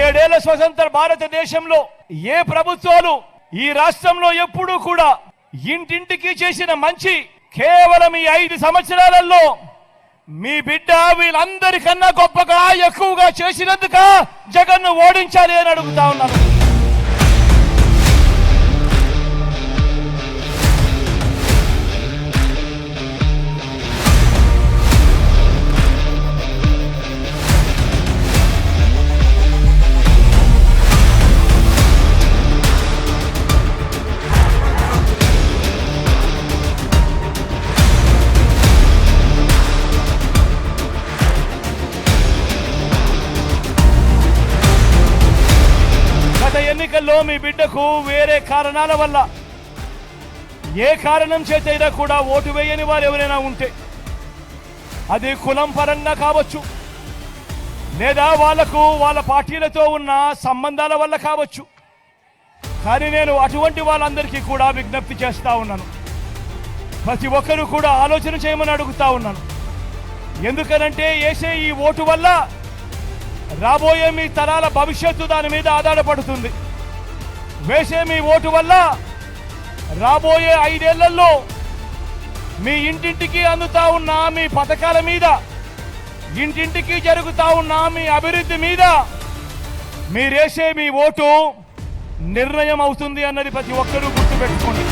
7 ఏళ్ల స్వతంత్ర భారతదేశంలో ఏ ప్రభుత్వాలు ఈ రాష్ట్రంలో ఎప్పుడూ కూడా ఇంటింటికి చేసిన మంచి కేవలం ఈ 5 సంవత్సరాలలో మీ బిడ్డ వీళ్ళందరికన్నా గొప్పగా ఎక్కువగా చేసినందుక జగన్ను ఓడించాలి అని అడుగుతా ఉన్నాను. ఎన్నికల్లో మీ బిడ్డకు వేరే కారణాల వల్ల ఏ కారణం చేతైనా కూడా ఓటు వేయని వారు ఎవరైనా ఉంటే అది కులం పరంగా కావచ్చు, లేదా వాళ్ళ పార్టీలతో ఉన్న సంబంధాల వల్ల కావచ్చు. కానీ నేను అటువంటి వాళ్ళందరికీ కూడా విజ్ఞప్తి చేస్తా ఉన్నాను. ప్రతి ఒక్కరూ కూడా ఆలోచన చేయమని అడుగుతా ఉన్నాను. ఎందుకనంటే వేసే ఈ ఓటు వల్ల రాబోయే మీ తరాల భవిష్యత్తు దాని మీద ఆధారపడుతుంది. వేసే మీ ఓటు వల్ల రాబోయే 5 ఏళ్లలో మీ ఇంటింటికి అందుతా ఉన్న మీ పథకాల మీద, ఇంటింటికి జరుగుతా ఉన్న మీ అభివృద్ధి మీద మీరేసే మీ ఓటు నిర్ణయం అవుతుంది అన్నది ప్రతి ఒక్కరూ గుర్తుపెట్టుకోండి.